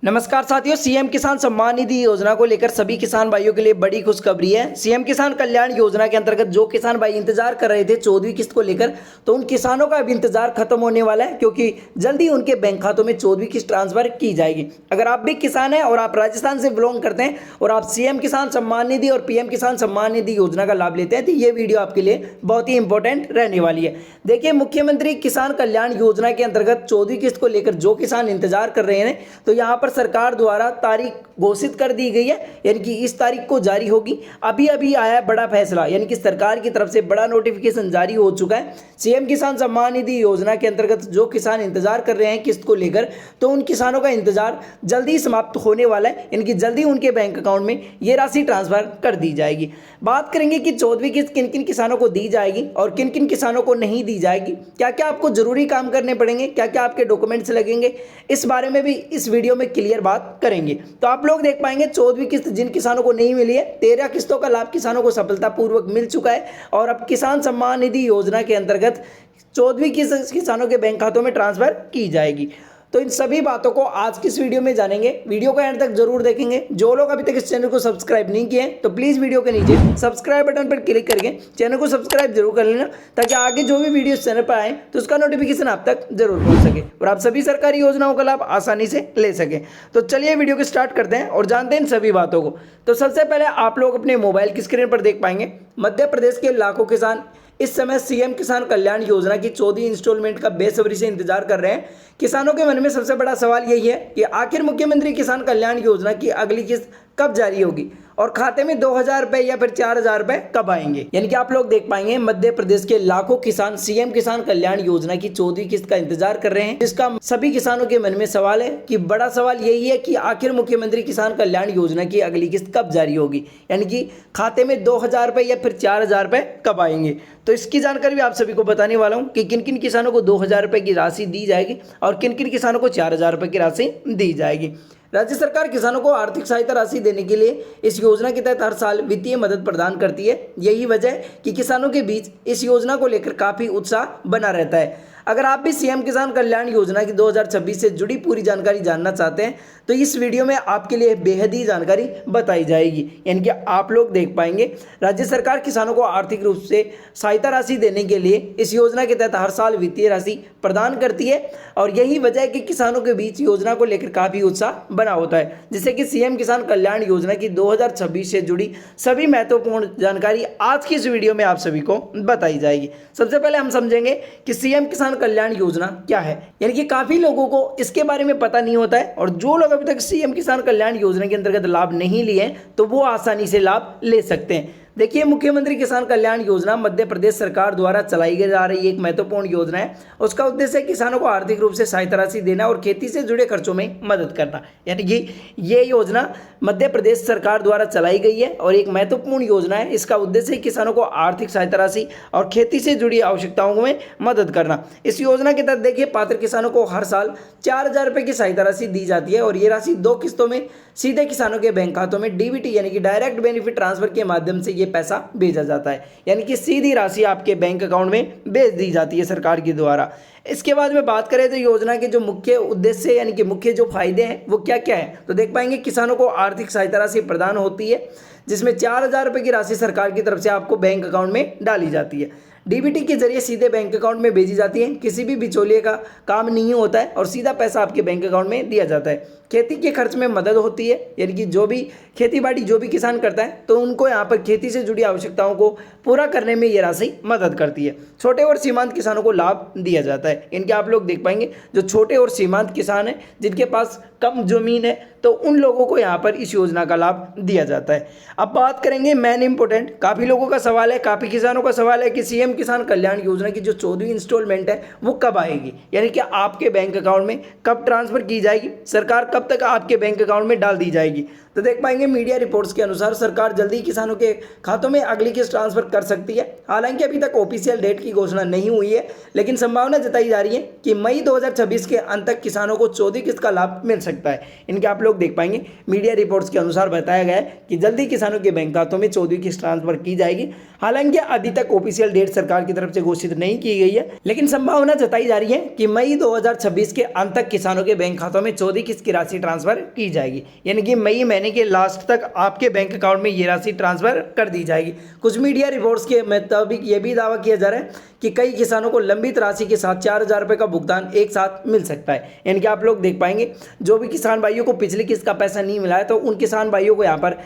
नमस्कार साथियों, सीएम किसान सम्मान निधि योजना को लेकर सभी किसान भाइयों के लिए बड़ी खुशखबरी है। सीएम किसान कल्याण योजना के अंतर्गत जो किसान भाई इंतजार कर रहे थे 14वीं किस्त को लेकर, तो उन किसानों का अब इंतजार खत्म होने वाला है, क्योंकि जल्दी उनके बैंक खातों में 14वीं किस्त ट्रांसफर की जाएगी। अगर आप भी किसान हैं और आप राजस्थान से बिलोंग करते हैं और आप सीएम किसान सम्मान निधि और पीएम किसान सम्मान निधि योजना का लाभ लेते हैं, तो ये वीडियो आपके लिए बहुत ही इंपॉर्टेंट रहने वाली है। देखिए, मुख्यमंत्री किसान कल्याण योजना के अंतर्गत 14वीं किस्त को लेकर जो किसान इंतजार कर रहे हैं, तो यहाँ पर सरकार द्वारा तारीख घोषित कर दी गई है, यानी कि इस तारीख को जारी होगी। अभी अभी आया है बड़ा फैसला, यानी कि सरकार की तरफ से बड़ा नोटिफिकेशन जारी हो चुका है। सीएम किसान सम्मान निधि योजना के अंतर्गत जो किसान इंतजार कर रहे हैं किस्त को लेकर, तो उन किसानों का इंतजार जल्दी समाप्त होने वाला है, यानी कि जल्दी उनके बैंक अकाउंट में ये राशि ट्रांसफर कर दी जाएगी। बात करेंगे कि 14वीं किस्त किन किन किसानों को दी जाएगी और किन किन किसानों को नहीं दी जाएगी, क्या क्या आपको जरूरी काम करने पड़ेंगे, क्या क्या आपके डॉक्यूमेंट्स लगेंगे, इस बारे में भी इस वीडियो में क्लियर बात करेंगे। तो आप लोग देख पाएंगे 14वीं किस्त जिन किसानों को नहीं मिली है, 13 किस्तों का लाभ किसानों को सफलतापूर्वक मिल चुका है और अब किसान सम्मान निधि योजना के अंतर्गत 14वीं किस्त किसानों के बैंक खातों में ट्रांसफर की जाएगी। तो इन सभी बातों को आज की इस वीडियो में जानेंगे। वीडियो को एंड तक जरूर देखेंगे। जो लोग अभी तक इस चैनल को सब्सक्राइब नहीं किए हैं, तो प्लीज वीडियो के नीचे सब्सक्राइब बटन पर क्लिक करके चैनल को सब्सक्राइब जरूर कर लेना, ताकि आगे जो भी वीडियो इस चैनल पर आए तो उसका नोटिफिकेशन आप तक जरूर पहुंच सके और आप सभी सरकारी योजनाओं का लाभ आसानी से ले सके। तो चलिए वीडियो को स्टार्ट करते हैं और जानते हैं इन सभी बातों को। तो सबसे पहले आप लोग अपने मोबाइल की स्क्रीन पर देख पाएंगे मध्य प्रदेश के लाखों किसान इस समय सीएम किसान कल्याण योजना की 14वीं इंस्टॉलमेंट का बेसब्री से इंतजार कर रहे हैं। किसानों के मन में सबसे बड़ा सवाल यही है कि आखिर मुख्यमंत्री किसान कल्याण योजना की अगली किस्त कब जारी होगी और खाते में 2000 रुपए या फिर 4000 रुपए कब आएंगे। यानी कि आप लोग देख पाएंगे मध्य प्रदेश के लाखों किसान सीएम किसान कल्याण योजना की 14वीं किस्त का इंतजार कर रहे हैं, जिसका सभी किसानों के मन में सवाल है कि बड़ा सवाल यही है कि आखिर मुख्यमंत्री किसान कल्याण योजना की अगली किस्त कब जारी होगी, यानी कि खाते में 2000 रुपए या फिर 4000 रुपए कब आएंगे। तो इसकी जानकारी भी आप सभी को बताने वाला हूं कि किन किन किसानों को 2000 रुपए की राशि दी जाएगी और किन किन किसानों को 4000 रुपए की राशि दी जाएगी। राज्य सरकार किसानों को आर्थिक सहायता राशि देने के लिए इस योजना के तहत हर साल वित्तीय मदद प्रदान करती है। यही वजह है कि किसानों के बीच इस योजना को लेकर काफी उत्साह बना रहता है। अगर आप भी सीएम किसान कल्याण योजना की 2026 से जुड़ी पूरी जानकारी जानना चाहते हैं, तो इस वीडियो में आपके लिए बेहद ही जानकारी बताई जाएगी। यानी कि आप लोग देख पाएंगे राज्य सरकार किसानों को आर्थिक रूप से सहायता राशि देने के लिए इस योजना के तहत हर साल वित्तीय राशि प्रदान करती है और यही वजह है कि किसानों के बीच योजना को लेकर काफी उत्साह बना होता है, जिससे कि सीएम किसान कल्याण योजना की 2026 से जुड़ी सभी महत्वपूर्ण जानकारी आज की इस वीडियो में आप सभी को बताई जाएगी। सबसे पहले हम समझेंगे कि सीएम किसान कल्याण योजना क्या है। यानी कि काफी लोगों को इसके बारे में पता नहीं होता है और जो लोग अभी तक सीएम किसान कल्याण योजना के अंतर्गत लाभ नहीं लिए हैं, तो वो आसानी से लाभ ले सकते हैं। देखिए, मुख्यमंत्री किसान कल्याण योजना मध्य प्रदेश सरकार द्वारा चलाई जा रही एक महत्वपूर्ण योजना है। उसका उद्देश्य है किसानों को आर्थिक रूप से सहायता राशि देना और खेती से जुड़े खर्चों में मदद करना। यानी कि ये योजना मध्य प्रदेश सरकार द्वारा चलाई गई है और एक महत्वपूर्ण योजना है। इसका उद्देश्य है किसानों को आर्थिक सहायता राशि और खेती से जुड़ी आवश्यकताओं में मदद करना। इस योजना के तहत देखिए, पात्र किसानों को हर साल 4000 रुपए की सहायता राशि दी जाती है और ये राशि 2 किस्तों में सीधे किसानों के बैंक खातों में डीबीटी यानी कि डायरेक्ट बेनिफिट ट्रांसफर के माध्यम से ये पैसा भेजा जाता है। यानी कि सीधी राशि आपके बैंक अकाउंट में भेज दी जाती है सरकार के द्वारा। इसके बाद में बात करें तो योजना के जो मुख्य उद्देश्य यानी कि मुख्य जो फायदे हैं वो क्या क्या है, तो देख पाएंगे किसानों को आर्थिक सहायता राशि प्रदान होती है, जिसमें 4000 रुपए की राशि सरकार की तरफ से आपको बैंक अकाउंट में डाली जाती है। डीबीटी के जरिए सीधे बैंक अकाउंट में भेजी जाती है, किसी भी बिचौलिए का काम नहीं होता है और सीधा पैसा आपके बैंक अकाउंट में दिया जाता है। खेती के खर्च में मदद होती है, यानी कि जो भी खेती बाड़ी जो भी किसान करता है, तो उनको यहाँ पर खेती से जुड़ी आवश्यकताओं को पूरा करने में ये राशि मदद करती है। छोटे और सीमांत किसानों को लाभ दिया जाता है। इनके आप लोग देख पाएंगे जो छोटे और सीमांत किसान हैं, जिनके पास कम जमीन है, तो उन लोगों को यहाँ पर इस योजना का लाभ दिया जाता है। अब बात करेंगे मेन इंपॉर्टेंट, काफ़ी लोगों का सवाल है, काफ़ी किसानों का सवाल है कि सीएम किसान कल्याण योजना की जो 14वीं इंस्टॉलमेंट है वो कब आएगी, यानी कि आपके बैंक अकाउंट में कब ट्रांसफर की जाएगी, सरकार कब तक आपके बैंक अकाउंट में डाल दी जाएगी। तो देख पाएंगे मीडिया रिपोर्ट्स के अनुसार सरकार जल्दी किसानों के खातों में अगली किस्त ट्रांसफर कर सकती है। हालांकि अभी तक ऑफिशियल डेट की घोषणा नहीं हुई है, लेकिन संभावना जताई जा रही है कि मई 2026 के अंत तक किसानों को 14वीं किस्त का लाभ मिल सकता है। इनके आप लोग देख पाएंगे मीडिया रिपोर्ट्स के अनुसार बताया गया है कि जल्दी किसानों के बैंक खातों में 14वीं किस्त ट्रांसफर की जाएगी। हालांकि अभी तक ऑफिशियल डेट सरकार की तरफ से घोषित नहीं की गई है, लेकिन संभावना जताई जा रही है कि मई 2026 के अंत तक किसानों के बैंक खातों में 14 किस्त की राशि ट्रांसफर की जाएगी। यानी कि मई महीने के लास्ट तक आपके बैंक अकाउंट में ये राशि ट्रांसफर कर दी जाएगी। कुछ मीडिया रिपोर्ट्स के मुताबिक ये भी दावा किया जा रहा है कि कई किसानों को लंबित राशि के साथ 4,000 रुपये का भुगतान एक साथ मिल सकता है। यानी कि आप लोग देख पाएंगे जो भी किसान भाइयों को पिछली किस्त का पैसा नहीं मिला है तो उन किसान भाइयों को यहाँ पर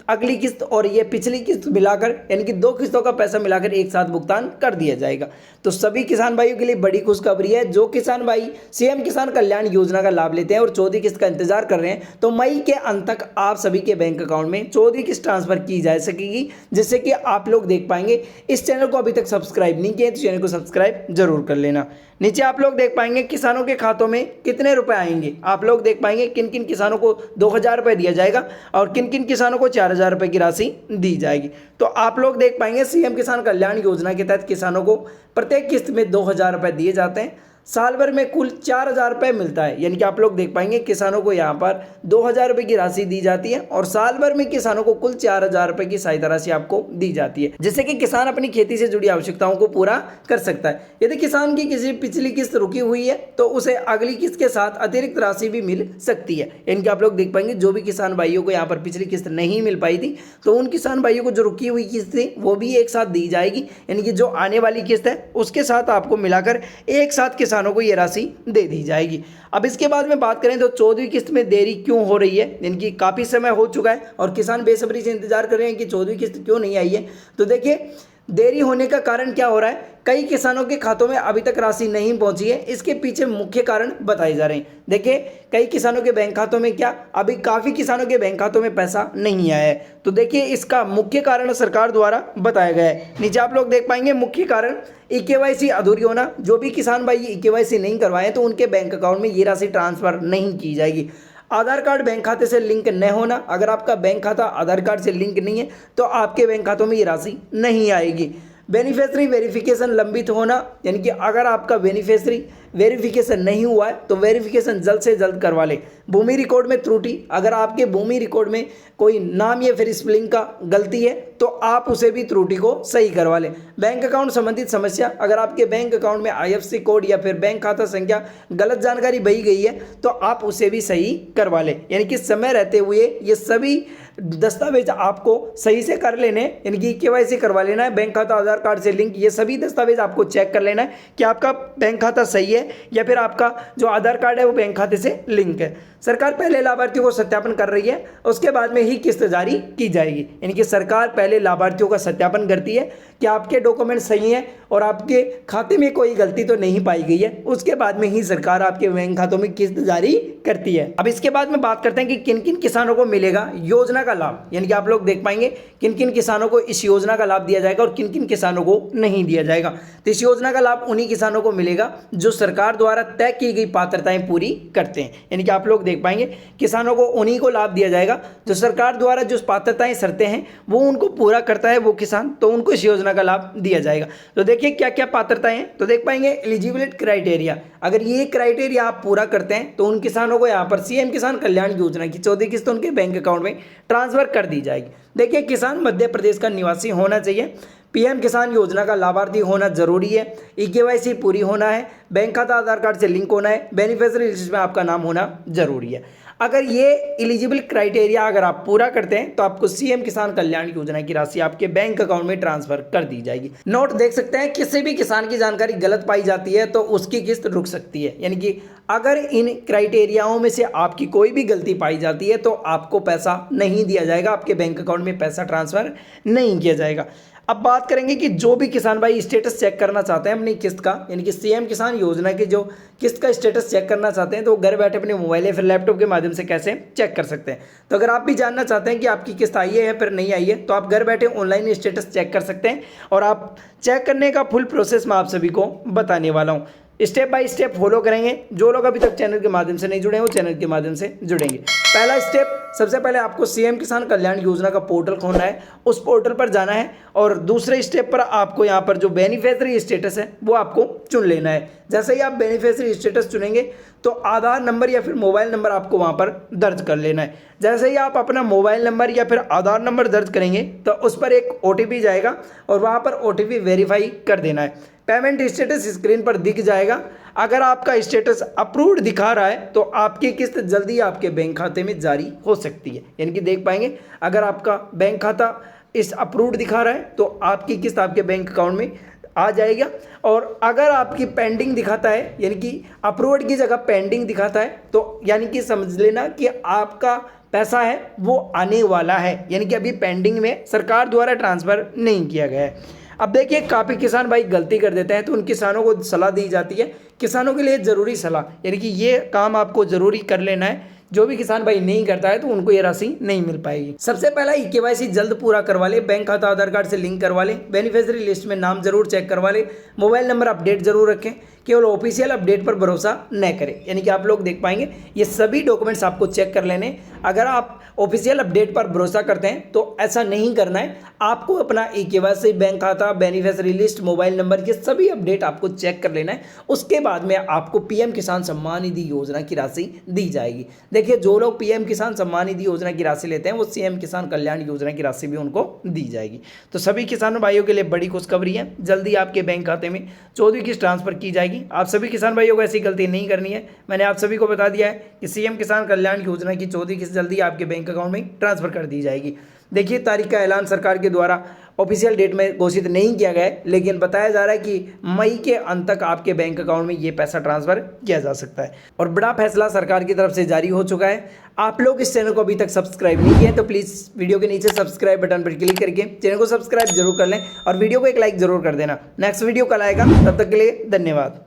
अगली किस्त और ये पिछली किस्त मिलाकर यानी कि 2 किस्तों का पैसा मिलाकर एक साथ भुगतान कर दिया जाएगा। तो सभी किसान भाइयों के लिए बड़ी खुशखबरी है। जो किसान भाई सीएम किसान कल्याण योजना का लाभ लेते हैं और 14 किस्त का इंतजार कर रहे हैं तो मई के अंत तक आप सभी के बैंक अकाउंट में 14 किस्त ट्रांसफर की जा सकेगी, जिससे कि आप लोग देख पाएंगे। इस चैनल को अभी तक सब्सक्राइब नहीं किया तो चैनल को सब्सक्राइब जरूर कर लेना। नीचे आप लोग देख पाएंगे किसानों के खातों में कितने रुपए आएंगे। आप लोग देख पाएंगे किन किन किसानों को 2,000 रुपये दिया जाएगा और किन किन किसानों को 4,000 रुपये की राशि दी जाएगी। तो आप लोग देख पाएंगे सीएम किसान कल्याण योजना के तहत किसानों को प्रत्येक किस्त में 2,000 रुपये दिए जाते हैं। साल भर में कुल 4,000 रुपये मिलता है। यानी कि आप लोग देख पाएंगे किसानों को यहाँ पर 2,000 रुपये की राशि दी जाती है और साल भर में किसानों को कुल 4,000 रुपये की सहायता राशि आपको दी जाती है, जिससे कि किसान अपनी खेती से जुड़ी आवश्यकताओं को पूरा कर सकता है। यदि किसान की किसी पिछली किस्त रुकी हुई है तो उसे अगली किस्त के साथ अतिरिक्त राशि भी मिल सकती है। यानी कि आप लोग देख पाएंगे जो भी किसान भाइयों को यहाँ पर पिछली किस्त नहीं मिल पाई थी तो उन किसान भाइयों को जो रुकी हुई किस्त थी वो भी एक साथ दी जाएगी। यानी कि जो आने वाली किस्त है उसके साथ आपको मिलाकर एक साथ किसानों को ये राशि दे दी जाएगी। अब इसके बाद में बात करें तो 14वीं किस्त में देरी क्यों हो रही है। इनकी काफ़ी समय हो चुका है और किसान बेसब्री से इंतजार कर रहे हैं कि 14वीं किस्त क्यों नहीं आई है। तो देखिए देरी होने का कारण क्या हो रहा है, कई किसानों के खातों में अभी तक राशि नहीं पहुंची है। इसके पीछे मुख्य कारण बताए जा रहे हैं। देखिए कई किसानों के बैंक खातों में क्या अभी काफ़ी किसानों के बैंक खातों में पैसा नहीं आया है। तो देखिए इसका मुख्य कारण सरकार द्वारा बताया गया है। नीचे आप लोग देख पाएंगे मुख्य कारण ई-केवाईसी अधूरी होना। जो भी किसान भाई ई-केवाईसी नहीं करवाए तो उनके बैंक अकाउंट में ये राशि ट्रांसफर नहीं की जाएगी। आधार कार्ड बैंक खाते से लिंक न होना। अगर आपका बैंक खाता आधार कार्ड से लिंक नहीं है तो आपके बैंक खातों में ये राशि नहीं आएगी। बेनिफिशियरी वेरिफिकेशन लंबित होना। यानी कि अगर आपका बेनिफिशियरी वेरिफिकेशन नहीं हुआ है तो वेरिफिकेशन जल्द से जल्द करवा लें। भूमि रिकॉर्ड में त्रुटि। अगर आपके भूमि रिकॉर्ड में कोई नाम या फिर स्पेलिंग का गलती है तो आप उसे भी त्रुटि को सही करवा लें। बैंक अकाउंट संबंधित समस्या। अगर आपके बैंक अकाउंट में IFSC कोड या फिर बैंक खाता संख्या गलत जानकारी भरी गई है तो आप उसे भी सही करवा लें। यानी कि समय रहते हुए ये सभी दस्तावेज आपको सही से कर लेने, यानी कि KYC करवा लेना है। बैंक खाता आधार कार्ड से लिंक, ये सभी दस्तावेज आपको चेक कर लेना है कि आपका बैंक खाता सही है या फिर आपका जो आधार कार्ड है वो बैंक खाते से लिंक है। सरकार पहले लाभार्थियों को सत्यापन कर रही है, उसके बाद में ही किस्त जारी की जाएगी। यानी कि सरकार पहले लाभार्थियों का सत्यापन करती है कि आपके डॉक्यूमेंट सही हैं और आपके खाते में कोई गलती तो नहीं पाई गई है, उसके बाद में ही सरकार आपके बैंक खातों में किस्त जारी करती है। अब इसके बाद में बात करते हैं कि किन किन किसानों को मिलेगा योजना का लाभ। यानी कि आप लोग देख पाएंगे किन किन किसानों को इस योजना का लाभ दिया जाएगा और किन किन किसानों को नहीं दिया जाएगा। तो इस योजना का लाभ उन्हीं किसानों को मिलेगा जो सरकार द्वारा तय की गई पात्रताएं पूरी करते हैं। यानी कि आप लोग देख पाएंगे किसानों को उन्हीं को लाभ दिया जाएगा जो सरकार द्वारा जो पात्रताएं शर्तें हैं वो उनको पूरा करता है वो किसान, तो उनको इस योजना का लाभ दिया जाएगा। तो देखिए क्या क्या पात्रताएं हैं। तो देख पाएंगे एलिजिबिलिटी क्राइटेरिया। अगर ये क्राइटेरिया आप पूरा करते हैं तो उन किसानों को यहाँ पर सीएम किसान कल्याण योजना की 14 किस्त उनके बैंक अकाउंट में ट्रांसफर कर दी जाएगी। देखिए किसान मध्य प्रदेश का निवासी होना चाहिए, PM किसान योजना का लाभार्थी होना जरूरी है, ई-KYC पूरी होना है, बैंक खाता आधार कार्ड से लिंक होना है, बेनिफिशियरी लिस्ट में आपका नाम होना जरूरी है। अगर ये एलिजिबल क्राइटेरिया अगर आप पूरा करते हैं तो आपको सीएम किसान कल्याण योजना की राशि आपके बैंक अकाउंट में ट्रांसफर कर दी जाएगी। नोट देख सकते हैं किसी भी किसान की जानकारी गलत पाई जाती है तो उसकी किस्त रुक सकती है। यानी कि अगर इन क्राइटेरियाओं में से आपकी कोई भी गलती पाई जाती है तो आपको पैसा नहीं दिया जाएगा, आपके बैंक अकाउंट में पैसा ट्रांसफर नहीं किया जाएगा। अब बात करेंगे कि जो भी किसान भाई स्टेटस चेक करना चाहते हैं अपनी किस्त का, यानी कि सीएम किसान योजना की जो किस्त का स्टेटस चेक करना चाहते हैं तो घर बैठे अपने मोबाइल या फिर लैपटॉप के माध्यम से कैसे चेक कर सकते हैं। तो अगर आप भी जानना चाहते हैं कि आपकी किस्त आई है या फिर नहीं आई है तो आप घर बैठे ऑनलाइन स्टेटस चेक कर सकते हैं और आप चेक करने का फुल प्रोसेस मैं आप सभी को बताने वाला हूँ। स्टेप बाय स्टेप फॉलो करेंगे। जो लोग अभी तक चैनल के माध्यम से नहीं जुड़े हैं वो चैनल के माध्यम से जुड़ेंगे। पहला स्टेप, सबसे पहले आपको सीएम किसान कल्याण योजना का पोर्टल खोलना है, उस पोर्टल पर जाना है और दूसरे स्टेप पर आपको यहाँ पर जो बेनिफिशियरी स्टेटस है वो आपको चुन लेना है। जैसे ही आप बेनिफिशियरी स्टेटस चुनेंगे तो आधार नंबर या फिर मोबाइल नंबर आपको वहाँ पर दर्ज कर लेना है। जैसे ही आप अपना मोबाइल नंबर या फिर आधार नंबर दर्ज करेंगे तो उस पर एक OTP जाएगा और वहाँ पर OTP वेरीफाई कर देना है। पेमेंट स्टेटस स्क्रीन पर दिख जाएगा। अगर आपका स्टेटस अप्रूव्ड दिखा रहा है तो आपकी किस्त जल्दी आपके बैंक खाते में जारी हो सकती है, यानी कि देख पाएंगे अगर आपका बैंक खाता इस अप्रूव्ड दिखा रहा है तो आपकी किस्त आपके बैंक अकाउंट में आ जाएगा। और अगर आपकी पेंडिंग दिखाता है, यानी कि अप्रूव्ड की जगह पेंडिंग दिखाता है, तो यानी कि समझ लेना कि आपका पैसा है वो आने वाला है, यानी कि अभी पेंडिंग में, सरकार द्वारा ट्रांसफ़र नहीं किया गया है। अब देखिए काफ़ी किसान भाई गलती कर देते हैं, तो उन किसानों को सलाह दी जाती है, किसानों के लिए ज़रूरी सलाह, यानी कि ये काम आपको ज़रूरी कर लेना है। जो भी किसान भाई नहीं करता है तो उनको ये राशि नहीं मिल पाएगी। सबसे पहला KYC जल्द पूरा करवा ले, बैंक खाता आधार कार्ड से लिंक करवा ले, बेनिफिशियरी लिस्ट में नाम जरूर चेक करवा ले, मोबाइल नंबर अपडेट जरूर रखें, केवल ऑफिशियल अपडेट पर भरोसा न करें। यानी कि आप लोग देख पाएंगे ये सभी डॉक्यूमेंट्स आपको चेक कर लेने। अगर आप ऑफिशियल अपडेट पर भरोसा करते हैं तो ऐसा नहीं करना है, आपको अपना KYC, बैंक खाता, बेनिफिशियरी लिस्ट, मोबाइल नंबर, ये सभी अपडेट आपको चेक कर लेना है। उसके बाद में आपको PM किसान सम्मान निधि योजना की राशि दी जाएगी। देखिए जो लोग PM किसान सम्मान निधि योजना की राशि लेते हैं वो CM किसान कल्याण योजना की राशि भी उनको दी जाएगी। तो सभी किसानों भाइयों के लिए बड़ी खुशखबरी है, जल्दी आपके बैंक खाते में 14वीं किस्त ट्रांसफर की जाएगी। आप सभी किसान भाइयों को ऐसी गलती नहीं करनी है। मैंने आप सभी को बता दिया है कि CM किसान कल्याण योजना की 14वीं किस्त जल्दी आपके बैंक अकाउंट में ट्रांसफर कर दी जाएगी। देखिए तारीख का ऐलान सरकार के द्वारा ऑफिशियल डेट में घोषित नहीं किया गया है, लेकिन बताया जा रहा है कि मई के अंत तक आपके बैंक अकाउंट में ये पैसा ट्रांसफर किया जा सकता है। और बड़ा फैसला सरकार की तरफ से जारी हो चुका है। आप लोग इस चैनल को अभी तक सब्सक्राइब नहीं किए तो प्लीज़ वीडियो के नीचे सब्सक्राइब बटन पर क्लिक करके चैनल को सब्सक्राइब जरूर कर लें और वीडियो को एक लाइक जरूर कर देना। नेक्स्ट वीडियो कल आएगा, तब तक के लिए धन्यवाद।